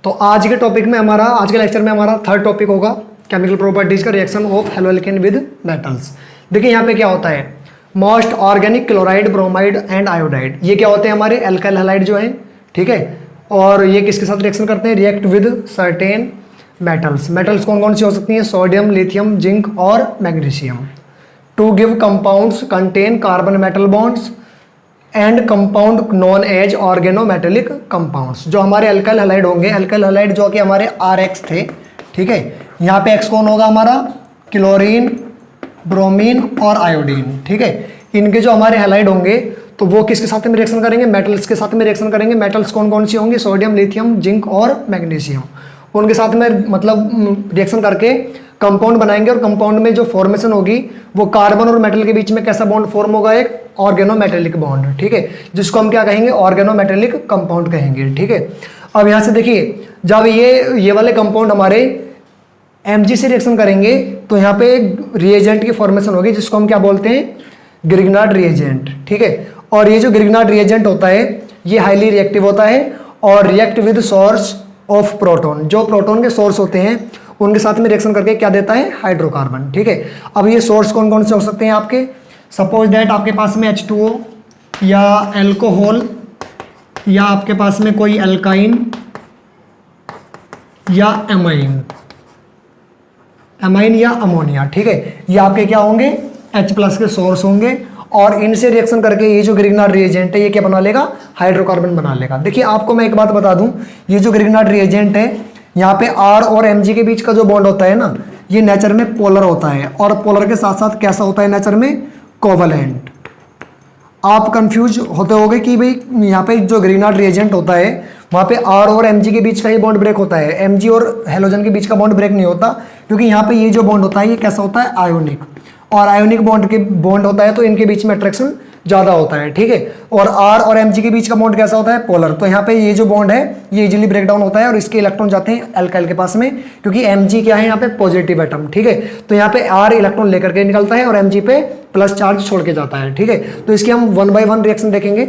तो आज के टॉपिक में हमारा, आज के लेक्चर में हमारा थर्ड टॉपिक होगा केमिकल प्रॉपर्टीज का reaction of haloalkane with metals. देखिए यहाँ पे क्या होता है, most organic chloride, bromide and iodide, ये क्या होते हैं हमारे एल्काइल हैलाइड जो हैं, ठीक है। और ये किसके साथ रिएक्शन करते हैं, react with certain metals. Metals कौन कौन सी हो सकती हैं, सोडियम, लिथियम, जिंक और magnesium. To give compounds contain carbon metal bonds and compound known as organometallic compounds. जो हमारे अल्काइल हैलाइड होंगे, अल्काइल हैलाइड जो कि हमारे RX थे, ठीक है। यहाँ पे X कौन होगा हमारा, क्लोरीन, ब्रोमीन और आयोडीन, ठीक है। इनके जो हमारे हैलाइड होंगे तो वो किसके साथ में रिएक्शन करेंगे, मेटल्स के साथ में रिएक्शन करेंगे। मेटल्स कौन कौन सी होंगी, सोडियम, लिथियम, जिंक और मैग्नीशियम। उनके साथ में मतलब रिएक्शन करके कंपाउंड बनाएंगे और कंपाउंड में जो फॉर्मेशन होगी वो कार्बन और मेटल के बीच में कैसा बॉन्ड फॉर्म होगा, एक ऑर्गेनोमेटेलिक बॉन्ड, ठीक है, जिसको हम क्या कहेंगे, ऑर्गेनोमेटेलिक कंपाउंड कहेंगे, ठीक है। अब यहाँ से देखिए, जब ये वाले कंपाउंड हमारे Mg से रिएक्शन करेंगे तो यहाँ पे रिएजेंट की फॉर्मेशन होगी जिसको हम क्या बोलते हैं, ग्रिग्नार्ड रिएजेंट, ठीक है। और ये जो ग्रिग्नार्ड रिएजेंट होता है ये हाईली रिएक्टिव होता है और react with source of proton. जो प्रोटॉन के सोर्स होते हैं उनके साथ में रिएक्शन करके क्या देता है, हाइड्रोकार्बन, ठीक है। अब ये सोर्स कौन कौन से हो सकते हैं आपके, सपोज दैट आपके पास में H2O या एल्कोहल या आपके पास में कोई अल्काइन या एमाइन या अमोनिया, ठीक है। ये आपके क्या होंगे, H+ के सोर्स होंगे और इनसे रिएक्शन करके ये जो ग्रिग्नार्ड रिएजेंट है ये क्या बना लेगा, हाइड्रोकार्बन बना लेगा। देखिए आपको मैं एक बात बता दूं, ये जो ग्रिग्नार्ड रिएजेंट है यहाँ पे R और Mg के बीच का जो बॉन्ड होता है ना, ये नेचर में पोलर होता है और पोलर के साथ साथ कैसा होता है नेचर में, कोवलेंट। आप कंफ्यूज होते होगे कि भाई यहाँ पे जो ग्रिग्नार्ड रिएजेंट होता है वहाँ पे R और Mg के बीच का ही बॉन्ड ब्रेक होता है, Mg और हेलोजन के बीच का बॉन्ड ब्रेक नहीं होता, क्योंकि यहाँ पे ये जो बॉन्ड होता है ये कैसा होता है, आयोनिक। और आयोनिक बॉन्ड होता है तो इनके बीच में अट्रैक्शन ज़्यादा होता है, ठीक है। और R और Mg के बीच का बॉन्ड कैसा होता है, पोलर। तो यहाँ पे ये जो बॉन्ड है ये इजीली ब्रेक डाउन होता है और इसके इलेक्ट्रॉन जाते हैं अल्काइल के पास में, क्योंकि Mg क्या है यहाँ पे, पॉजिटिव एटम, ठीक है। तो यहाँ पे R इलेक्ट्रॉन लेकर के निकलता है और Mg पे प्लस चार्ज छोड़ के जाता है, ठीक है। तो इसकी हम 1 by 1 रिएक्शन देखेंगे,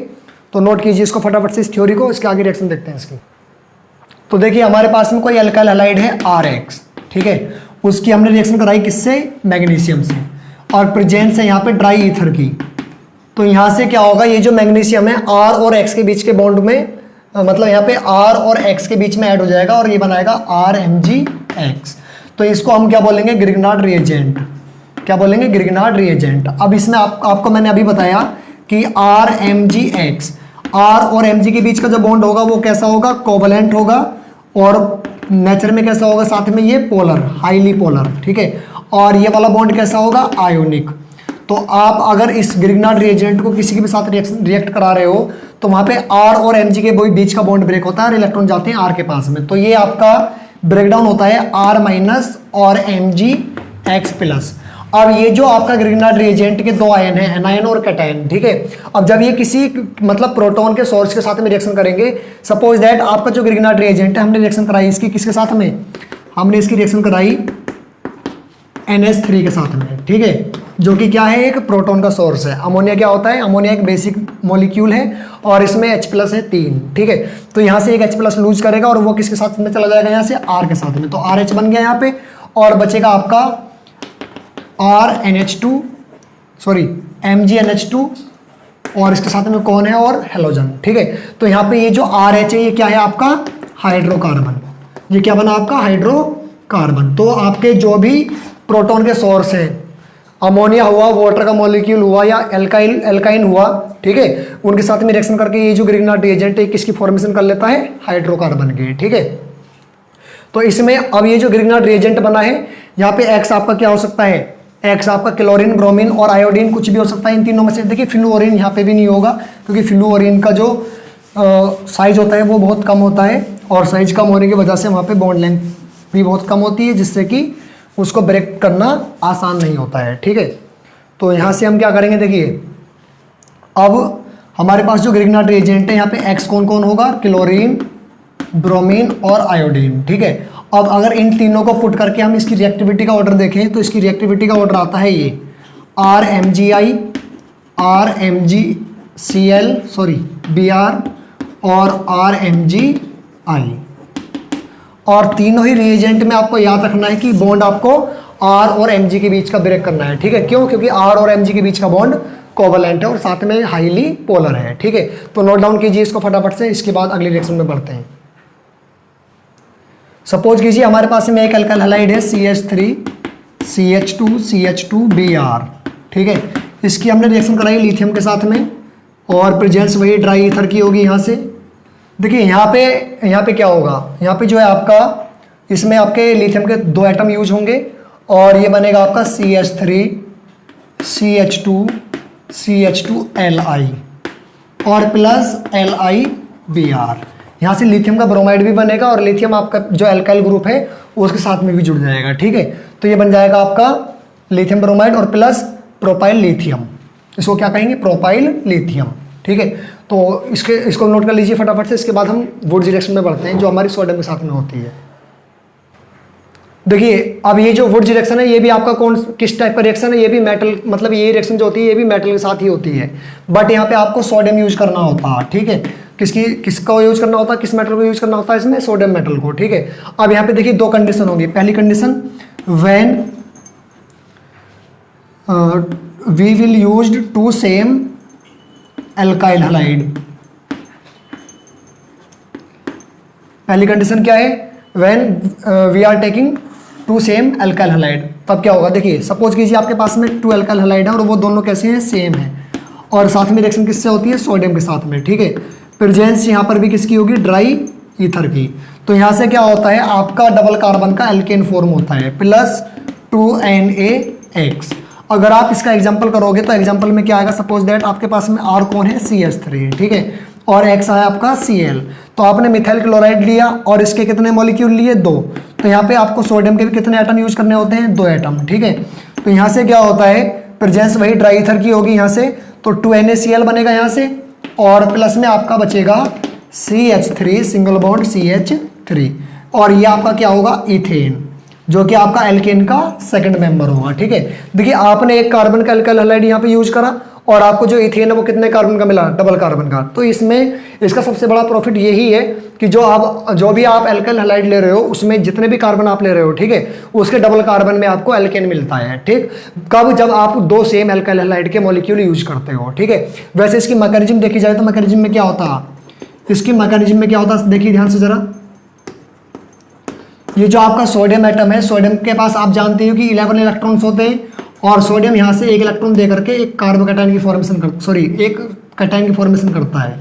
तो नोट कीजिए इसको फटाफट से, इस थ्योरी को, इसके आगे रिएक्शन देखते हैं इसकी। तो देखिए हमारे पास में कोई अल्काइल हैलाइड है RX, ठीक है, उसकी हमने रिएक्शन कराई किससे, मैग्नीशियम से, और प्रेजेंस है यहाँ पे ड्राई ईथर की। तो यहाँ से क्या होगा, ये जो मैग्नीशियम है R और X के बीच के बॉन्ड में, मतलब यहाँ पे R और X के बीच में ऐड हो जाएगा और ये बनाएगा RMgX। तो इसको हम क्या बोलेंगे, ग्रिग्नार्ड रिएजेंट। क्या बोलेंगे, ग्रिग्नार्ड रिएजेंट। अब इसमें आपको मैंने अभी बताया कि RMgX, R और Mg के बीच का जो बॉन्ड होगा वो कैसा होगा, कोवलेंट होगा और नेचर में कैसा होगा, साथ में ये पोलर, हाईली पोलर, ठीक है। और ये वाला बॉन्ड कैसा होगा, आयोनिक। तो आप अगर इस ग्रिग्नार्ड रिएजेंट को किसी के भी साथ रिएक्ट करा रहे हो तो वहां पे R और Mg के बीच का बॉन्ड ब्रेक होता है और इलेक्ट्रॉन जाते हैं R के पास में। तो ये आपका ब्रेकडाउन होता है R- और Mgx+। अब ये जो आपका ग्रिग्नार्ड रिएजेंट के दो आयन है, एनायन और कैटायन, ठीक है। अब जब ये किसी मतलब प्रोटॉन के सोर्स के साथ में रिएक्शन करेंगे, सपोज दैट आपका जो ग्रिग्नार्ड रिएजेंट है हमने रिएक्शन कराई इसकी किसके साथ में, हमने इसकी रिएक्शन कराई NH3 के साथ में, ठीक है, जो कि क्या है, एक प्रोटॉन का सोर्स है। अमोनिया क्या होता है, अमोनिया एक बेसिक मॉलिक्यूल है और इसमें H+ है 3, ठीक है। तो यहाँ से एक H+ लूज करेगा और वो किसके साथ में चला जाएगा, यहाँ से R के साथ में, तो RH बन गया यहाँ पे और बचेगा आपका MgNH2 और इसके साथ में कौन है, और हेलोजन, ठीक है। तो यहाँ पे ये जो RH है ये क्या है आपका, हाइड्रोकार्बन। ये क्या बना आपका, हाइड्रोकार्बन। तो आपके जो भी प्रोटॉन के सोर्स हैं, अमोनिया हुआ, वाटर का मॉलिक्यूल हुआ या एल्काइन हुआ, ठीक है, उनके साथ में रिएक्शन करके ये जो ग्रिग्नार्ड रिएजेंट है किसकी फॉर्मेशन कर लेता है, हाइड्रोकार्बन की, ठीक है। तो इसमें अब ये जो ग्रिग्नार्ड रिएजेंट बना है यहाँ पे X आपका क्या हो सकता है, X आपका क्लोरीन, ब्रोमीन और आयोडीन, कुछ भी हो सकता है इन तीनों में से। देखिए फ्लूओरीन यहाँ पे भी नहीं होगा, क्योंकि फ्लूओरीन का जो साइज होता है वो बहुत कम होता है और साइज कम होने की वजह से वहाँ पे बॉन्ड लेंथ भी बहुत कम होती है, जिससे कि उसको ब्रेक करना आसान नहीं होता है, ठीक है। तो यहाँ से हम क्या करेंगे, देखिए अब हमारे पास जो ग्रिग्नार्ड रिएजेंट है यहाँ पे X कौन कौन होगा, क्लोरीन, ब्रोमीन और आयोडीन, ठीक है। अब अगर इन तीनों को पुट करके हम इसकी रिएक्टिविटी का ऑर्डर देखें तो इसकी रिएक्टिविटी का ऑर्डर आता है ये RMgI, RMgCl, Br और RMgI, और तीनों ही रिएजेंट में आपको याद रखना है कि बॉन्ड आपको R और Mg के बीच का ब्रेक करना है, ठीक है। क्यों? क्योंकि R और Mg के बीच का बॉन्ड कोवलेंट है और साथ में हाईली पोलर है, ठीक है। तो नोट डाउन कीजिए इसको फटाफट से, इसके बाद अगली रिएक्शन में बढ़ते हैं। सपोज कीजिए हमारे पास में एक अल्काइल हैलाइड है CH3 CH2 CH2Br, ठीक है। इसकी हमने रिएक्शन कराई लिथियम के साथ में और प्रेजेंस वही ड्राई ईथर की होगी। यहाँ से देखिए यहाँ पे क्या होगा, यहाँ पे जो है आपका इसमें आपके लिथियम के 2 एटम यूज होंगे और ये बनेगा आपका CH3 CH2 CH2Li और प्लस LiBr। यहाँ से लिथियम का ब्रोमाइड भी बनेगा और लिथियम आपका जो एल्काइल ग्रुप है उसके साथ में भी जुड़ जाएगा, ठीक है। तो ये बन जाएगा आपका लिथियम ब्रोमाइड और प्लस प्रोपाइल लिथियम, इसको क्या कहेंगे, प्रोपाइल लिथियम, ठीक है। तो इसको नोट कर लीजिए फटाफट से। इसके बाद हम वुड्स रिएक्शन में बढ़ते हैं जो हमारी सोडियम के साथ में होती है। देखिए अब ये जो वुड्स रिएक्शन है ये भी आपका किस टाइप का रिएक्शन है, ये भी मेटल, मतलब ये रिएक्शन जो होती है ये भी मेटल के साथ ही होती है, बट यहाँ पे आपको सोडियम यूज करना होता है, ठीक है। किसका यूज करना होता है, किस मेटल को यूज करना होता है इसमें, सोडियम मेटल को, ठीक है। अब यहाँ पे देखिए 2 कंडीशन होंगी। पहली condition when we will used 2 same alkyl halide. पहली कंडीशन क्या है, when we are taking 2 same alkyl halide. तब क्या होगा, देखिए सपोज कीजिए आपके पास में 2 एल्काइल हैलाइड है और वो दोनों कैसे हैं, सेम है और साथ में रिएक्शन किससे होती है, सोडियम के साथ में, ठीक है। प्रेजेंस यहाँ पर भी किसकी होगी, ड्राई ईथर की। तो यहाँ से क्या होता है, आपका डबल कार्बन का एल्केन फॉर्म होता है प्लस 2NaX। अगर आप इसका एग्जांपल करोगे तो एग्जांपल में क्या आएगा, सपोज दैट आपके पास में R कौन है, CH3, ठीक है, और X है आपका Cl। तो आपने मिथाइल क्लोराइड लिया और इसके कितने मॉलिक्यूल लिए, 2। तो यहाँ पे आपको सोडियम के भी कितने एटम यूज करने होते हैं, 2 एटम, ठीक है। तो यहाँ से क्या होता है, प्रेजेंस वही ड्राई ईथर की होगी यहाँ से, तो 2NaCl बनेगा यहाँ से और प्लस में आपका बचेगा CH3 सिंगल बॉन्ड CH3 और ये आपका क्या होगा, इथेन, जो कि आपका एल्केन का सेकंड मेंबर होगा, ठीक है। देखिए आपने एक कार्बन का एल्काइल हैलाइड यहाँ पे यूज करा और आपको जो इथेन है वो कितने कार्बन का मिला, डबल कार्बन का। तो इसमें इसका सबसे बड़ा प्रॉफिट यही है कि जो भी आप एल्काइल हैलाइड ले रहे हो उसमें जितने भी कार्बन आप ले रहे हो, ठीक है, उसके डबल कार्बन में आपको एल्केन मिलता है, ठीक। कब, जब आप 2 सेम एल्काइल हैलाइड के मॉलिक्यूल यूज करते हो, ठीक है। वैसे इसकी मैकेनिज्म देखी जाए तो मैकेनिज्म में क्या होता है, इसकी मैकेनिज्म में क्या होता है, देखिए ध्यान से जरा। ये जो आपका सोडियम एटम है, सोडियम के पास आप जानते हो कि 11 इलेक्ट्रॉन्स होते हैं और सोडियम यहाँ से 1 इलेक्ट्रॉन दे करके एक कार्बोकैटायन की कैटायन की फॉर्मेशन करता है।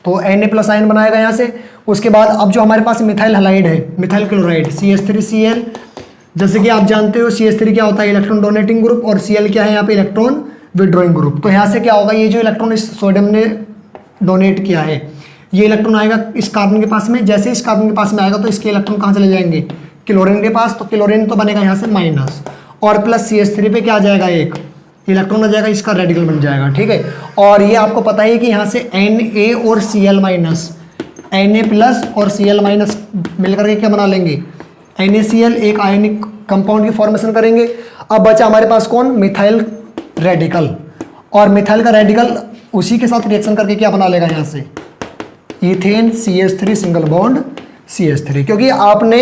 तो Na+ आयन बनाएगा यहाँ से। उसके बाद अब जो हमारे पास मिथाइल हैलाइड है, मिथाइल क्लोराइड CH3Cl, जैसे कि आप जानते हो CH3 क्या होता है, इलेक्ट्रॉन डोनेटिंग ग्रुप, और Cl क्या है यहाँ पे, इलेक्ट्रॉन विड्रॉइंग ग्रुप। तो यहाँ से क्या होगा, ये जो इलेक्ट्रॉन इस सोडियम ने डोनेट किया है, ये इलेक्ट्रॉन आएगा इस कार्बन के पास में। जैसे इस कार्बन के पास में आएगा तो इसके इलेक्ट्रॉन कहाँ चले जाएंगे, क्लोरीन के पास। तो क्लोरीन तो बनेगा यहाँ से माइनस और प्लस CH3 पे क्या आ जाएगा, एक इलेक्ट्रॉन आ जाएगा, इसका रेडिकल बन जाएगा, ठीक है। और ये आपको पता है कि यहाँ से Na और Cl माइनस, Na+ और Cl माइनस मिलकर के क्या बना लेंगे, NaCl, एक आयनिक कंपाउंड की फॉर्मेशन करेंगे। अब बचा हमारे पास कौन, मिथाइल रेडिकल, और मिथाइल का रेडिकल उसी के साथ रिएक्शन करके क्या बना लेगा यहाँ से, ethane CH3 single bond CH3। क्योंकि आपने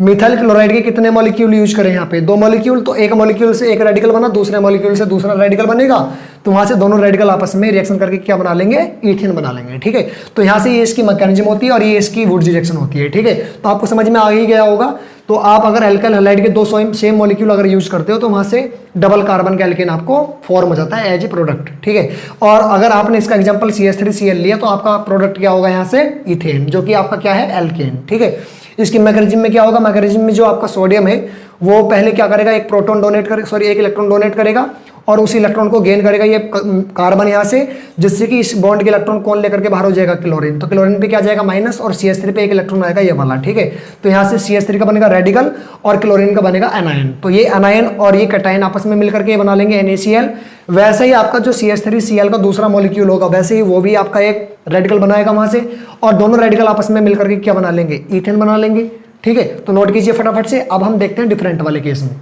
मिथाइल क्लोराइड के कितने मॉलिक्यूल यूज करें यहाँ पे, 2 मॉलिक्यूल, तो एक मॉलिक्यूल से एक रेडिकल बना, दूसरे मॉलिक्यूल से दूसरा रेडिकल बनेगा, तो वहां से दोनों रेडिकल आपस में रिएक्शन करके क्या बना लेंगे, इथेन बना लेंगे, ठीक है। तो यहाँ से ये इसकी मैकेनिज्म होती है और ये इसकी वुड्स रिएक्शन होती है, ठीक है। तो आपको समझ में आ ही गया होगा। तो आप अगर एल्काइल हैलाइड के 2 सेम मॉलिक्यूल अगर यूज करते हो तो वहां से डबल कार्बन का एल्केन आपको फॉर्म हो जाता है एज ए प्रोडक्ट, ठीक है। और अगर आपने इसका एग्जांपल CH3Cl लिया तो आपका प्रोडक्ट क्या होगा यहाँ से, इथेन, जो कि आपका क्या है, एल्केन, ठीक है। इसकी मैकेनिज्म में क्या होगा, मैकेनिज्म में जो आपका सोडियम है वो पहले क्या करेगा, एक एक इलेक्ट्रॉन डोनेट करेगा और उस इलेक्ट्रॉन को गेन करेगा ये कार्बन यहाँ से, जिससे कि इस बॉन्ड के इलेक्ट्रॉन कौन लेकर के बाहर हो जाएगा, क्लोरीन। तो क्लोरीन पे क्या जाएगा माइनस और CH3 पे एक इलेक्ट्रॉन आएगा ये वाला, ठीक है। तो यहाँ से CH3 का बनेगा रेडिकल और क्लोरीन का बनेगा एनायन। तो ये एनायन और ये कैटायन आपस में मिलकर के बना लेंगे NaCl। वैसे ही आपका जो CH3Cl का दूसरा मॉलिक्यूल होगा वैसे ही वो भी आपका एक रेडिकल बनाएगा वहां से, और दोनों रेडिकल आपस में मिलकर के क्या बना लेंगे, इथेन बना लेंगे, ठीक है। तो नोट कीजिए फटाफट से। अब हम देखते हैं डिफरेंट वाले केस में।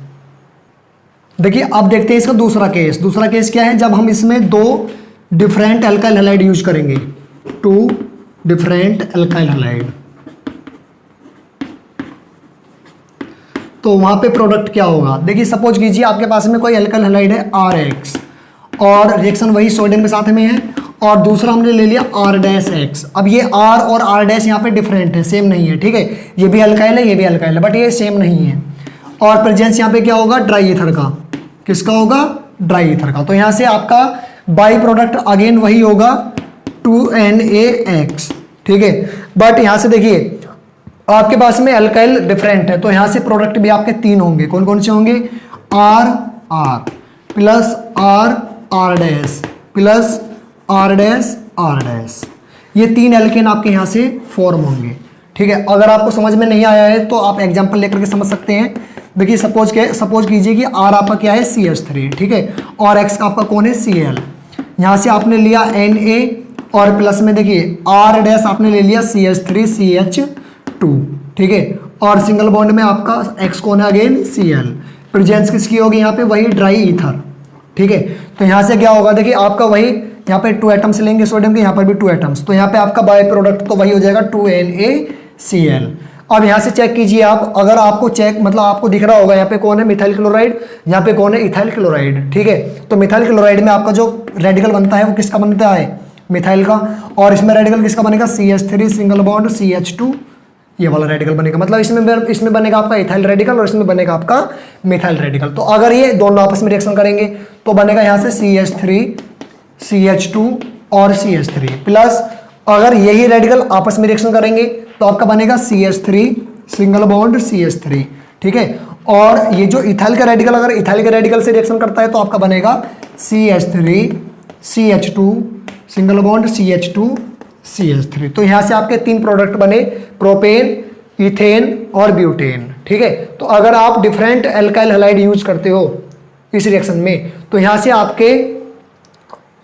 देखिए अब देखते हैं इसका दूसरा केस। दूसरा केस क्या है, जब हम इसमें 2 डिफरेंट एल्काइल हैलाइड यूज करेंगे, 2 डिफरेंट एल्काइल हैलाइड। तो वहाँ पे प्रोडक्ट क्या होगा, देखिए सपोज कीजिए आपके पास में कोई अल्काइल हैलाइड है RX और रिएक्शन वही सोडियम के साथ में है, और दूसरा हमने ले लिया R-X। अब ये R और R- यहाँ पे डिफरेंट है, सेम नहीं है, ठीक है, ये भी अल्काइल है ये भी अल्काइल है, बट ये सेम नहीं है। और प्रेजेंस यहाँ पे क्या होगा, ड्राई ईथर का, किसका होगा, ड्राई ईथर का। तो यहाँ से आपका बाई प्रोडक्ट अगेन वही होगा 2NaX, ठीक है। बट यहाँ से देखिए आपके पास में अल्काइल डिफरेंट है, तो यहाँ से प्रोडक्ट भी आपके 3 होंगे, कौन कौन से होंगे, R plus R plus R, ये 3 एल्केन आपके यहाँ से फॉर्म होंगे, ठीक है। अगर आपको समझ में नहीं आया है तो आप एग्जांपल लेकर के समझ सकते हैं। देखिए सपोज कीजिए कि R आपका क्या है CH3, ठीक है, और X का आपका कौन है Cl। यहाँ से आपने लिया Na और प्लस में देखिए R- आपने ले लिया CH3CH2, ठीक है, और सिंगल बॉन्ड में आपका X कौन है अगेन Cl। प्रेजेंस किसकी होगी यहाँ पे, वही ड्राई ईथर, ठीक है। तो यहाँ से क्या होगा, देखिए आपका वही यहाँ पे 2 एटम्स लेंगे सोडियम के, यहाँ पर भी 2 एटम्स, तो यहाँ पे आपका बाय प्रोडक्ट तो वही हो जाएगा 2NaCl। अब यहाँ से चेक कीजिए आप, अगर आपको चेक मतलब आपको दिख रहा होगा यहाँ पे कौन है मिथाइल क्लोराइड, यहाँ पे कौन है इथाइल क्लोराइड, ठीक है। तो मिथाइल क्लोराइड में आपका जो रेडिकल बनता है वो किसका बनता है, मिथाइल का, और इसमें रेडिकल किसका बनेगा, CH3 सिंगल बॉन्ड CH2, ये वाला रेडिकल बनेगा, मतलब इसमें बनेगा आपका इथाइल रेडिकल और इसमें बनेगा आपका मिथाइल रेडिकल। तो अगर ये दोनों आपस में रिएक्शन करेंगे तो बनेगा यहाँ से CH3 CH2 और CH3 प्लस, अगर यही रेडिकल आपस में रिएक्शन करेंगे तो आपका बनेगा CH3 सिंगल बॉन्ड CH3, ठीक है। और ये जो इथाइल का रेडिकल अगर इथाइल के रेडिकल से रिएक्शन करता है तो आपका बनेगा CH3 CH2 single bond CH2 CH3। तो यहाँ से आपके 3 प्रोडक्ट बने, प्रोपेन, इथेन और ब्यूटेन, ठीक है। तो अगर आप डिफरेंट एल्काइल हैलाइड यूज करते हो इस रिएक्शन में तो यहाँ से आपके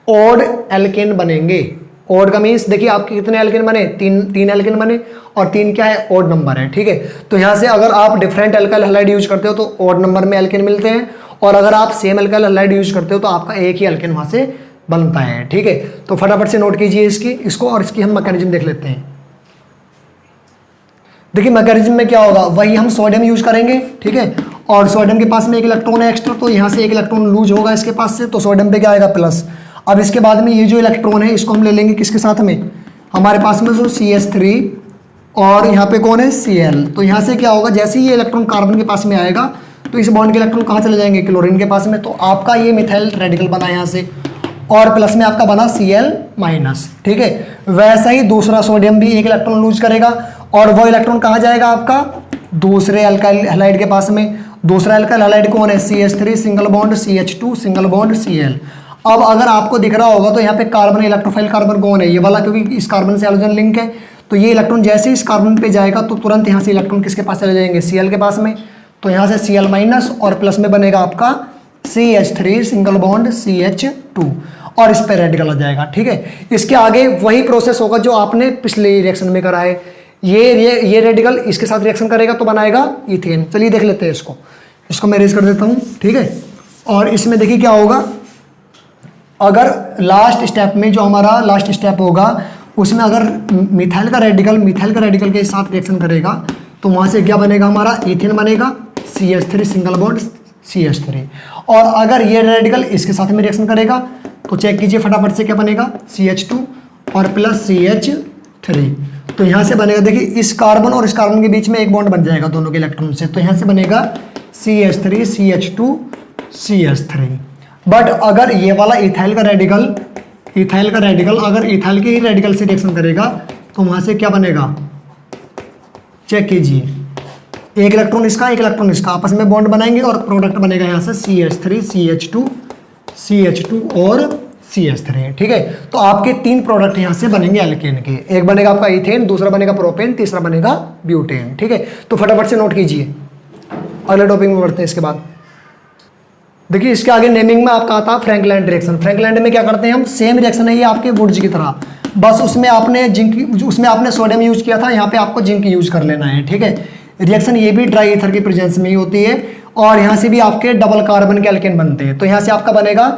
ओड एल्केन बनेंगे। ओड का मीन्स देखिए आपके कितने एल्केन बने, 3 एल्केन बने, और 3 क्या है, ओड नंबर है, ठीक है। तो यहाँ से अगर आप डिफरेंट एल्काइल हैलाइड यूज करते हो तो ओड नंबर में एल्केन मिलते हैं, और अगर आप सेम एल्काइल हैलाइड यूज करते हो तो आपका एक ही एल्केन वहाँ से बनता है, ठीक है। तो फटाफट से नोट कीजिए इसको और इसकी हम मैकेनिज्म देख लेते हैं। देखिए मैकेनिज्म में क्या होगा, वही हम सोडियम यूज करेंगे, ठीक है, और सोडियम के पास में 1 इलेक्ट्रॉन है एक्स्ट्रा, तो यहाँ से 1 इलेक्ट्रॉन लूज होगा इसके पास से, तो सोडियम पे क्या आएगा, प्लस। अब इसके बाद में ये जो इलेक्ट्रॉन है इसको हम ले लेंगे किसके साथ में, हमारे पास में जो CH3 और यहाँ पे कौन है Cl। तो यहाँ से क्या होगा, जैसे ही ये इलेक्ट्रॉन कार्बन के पास में आएगा तो इस बॉन्ड के इलेक्ट्रॉन कहाँ चले जाएंगे, क्लोरीन के पास में। तो आपका ये मिथाइल रेडिकल बना यहाँ से, और प्लस में आपका बना Cl-, ठीक है। वैसा ही दूसरा सोडियम भी 1 इलेक्ट्रॉन लूज करेगा, और वो इलेक्ट्रॉन कहाँ जाएगा आपका, दूसरे अल्काइल हैलाइड के पास में। दूसरा अल्काइल हैलाइड कौन है, CH3 single bond CH2 single bond Cl। अब अगर आपको दिख रहा होगा तो यहाँ पे कार्बन, इलेक्ट्रोफाइल कार्बन कौन है, ये वाला, क्योंकि इस कार्बन से हाइड्रोजन लिंक है, तो ये इलेक्ट्रॉन जैसे इस कार्बन पे जाएगा तो तुरंत यहाँ से इलेक्ट्रॉन किसके पास चले जाएंगे, Cl के पास में। तो यहाँ से Cl- और प्लस में बनेगा आपका CH3 सिंगल बॉन्ड CH2, और इस पर रेडिकल आ जाएगा, ठीक है। इसके आगे वही प्रोसेस होगा जो आपने पिछले रिएक्शन में करा है, ये रेडिकल इसके साथ रिएक्शन करेगा तो बनाएगा इथेन। चलिए देख लेते हैं इसको मैं रेज कर देता हूँ, ठीक है। और इसमें देखिए क्या होगा, अगर लास्ट स्टेप में जो हमारा लास्ट स्टेप होगा उसमें अगर मिथाइल का रेडिकल के साथ रिएक्शन करेगा तो वहाँ से क्या बनेगा, हमारा इथेन बनेगा, CH3 सिंगल बॉन्ड CH3। और अगर ये रेडिकल इसके साथ में रिएक्शन करेगा तो चेक कीजिए फटाफट से क्या बनेगा, CH2 और प्लस CH3। तो यहाँ से बनेगा, देखिए इस कार्बन और इस कार्बन के बीच में एक बॉन्ड बन जाएगा दोनों के इलेक्ट्रॉन से, तो यहाँ से बनेगा CH3 CH2 CH3। बट अगर ये वाला इथाइल का रेडिकल अगर इथाइल के ही रेडिकल से रिएक्शन करेगा तो वहाँ से क्या बनेगा, चेक कीजिए, 1 इलेक्ट्रॉन इसका 1 इलेक्ट्रॉन इसका आपस में बॉन्ड बनाएंगे और प्रोडक्ट बनेगा यहाँ से CH3 CH2 और CH3, ठीक है। तो आपके 3 प्रोडक्ट यहाँ से बनेंगे एल्केन के, एक बनेगा आपका इथेन, दूसरा बनेगा प्रोपेन, तीसरा बनेगा ब्यूटेन, ठीक है। तो फटाफट से नोट कीजिए, अगले टॉपिक में बढ़ते हैं। इसके बाद देखिए इसके आगे नेमिंग में आपका आता है फ्रैंकलैंड रिएक्शन। फ्रैंकलैंड में क्या करते हैं हम, सेम रिएक्शन है ये आपके वुड्स की तरह, बस उसमें आपने सोडियम यूज किया था, यहाँ पे आपको जिंक यूज कर लेना है, ठीक है। रिएक्शन ये भी ड्राई ईथर की प्रेजेंस में ही होती है, और यहाँ से भी आपके डबल कार्बन के एल्केन बनते हैं। तो यहाँ से आपका बनेगा,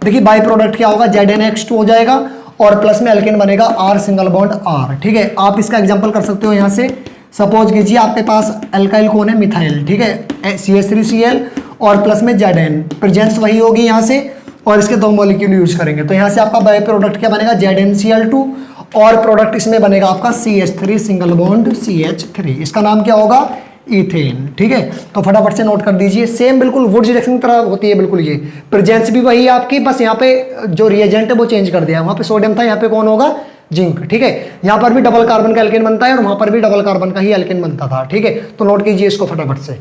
देखिए बाई प्रोडक्ट क्या होगा, ZnX2 हो जाएगा, और प्लस में एल्केन बनेगा R सिंगल बॉन्ड R, ठीक है। आप इसका एग्जाम्पल कर सकते हो यहाँ से, सपोज कीजिए आपके पास अल्काइल कौन है, मिथाइल, ठीक है, CH3Cl और प्लस में Zn, प्रेजेंस वही होगी यहाँ से, और इसके 2 मॉलिक्यूल यूज करेंगे, तो यहाँ से आपका बाय प्रोडक्ट क्या बनेगा, ZnCl2, और प्रोडक्ट इसमें बनेगा आपका CH3 सिंगल बॉन्ड CH3, इसका नाम क्या होगा, इथेन, ठीक है। तो फटाफट से नोट कर दीजिए, सेम बिल्कुल वुड्स रिएक्शन की तरह होती है बिल्कुल, ये प्रेजेंस भी वही है आपकी, बस यहाँ पे जो रिएजेंट है वो चेंज कर दिया है, वहाँ पे सोडियम था, यहाँ पे कौन होगा, जिंक, ठीक है। यहाँ पर भी डबल कार्बन का एल्केन बनता है और वहाँ पर भी डबल कार्बन का ही एल्केन बनता था, ठीक है। तो नोट कीजिए इसको फटाफट से।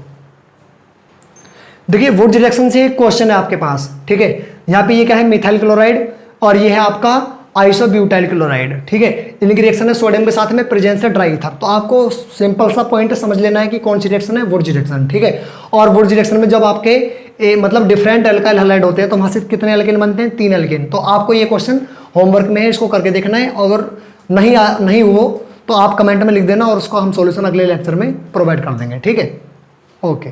देखिए वुड्स रिएक्शन से एक क्वेश्चन है आपके पास, ठीक है। यहाँ पे ये क्या है, मिथाइल क्लोराइड, और ये है आपका आइसोब्यूटाइल क्लोराइड, ठीक है। इनकी रिएक्शन है सोडियम के साथ में प्रेजेंस है ड्राई ईथर। तो आपको सिंपल सा पॉइंट समझ लेना है कि कौन सी रिएक्शन है, वुड्स रिएक्शन, ठीक है। और वुड्स रिएक्शन में जब आपके मतलब डिफरेंट अल्काइल हैलाइड होते हैं तो वहां से कितने एल्केन बनते हैं, 3 एल्केन। तो आपको ये क्वेश्चन होमवर्क में है, इसको करके देखना है, अगर नहीं हो तो आप कमेंट में लिख देना और उसको हम सॉल्यूशन अगले लेक्चर में प्रोवाइड कर देंगे, ठीक है। ओके।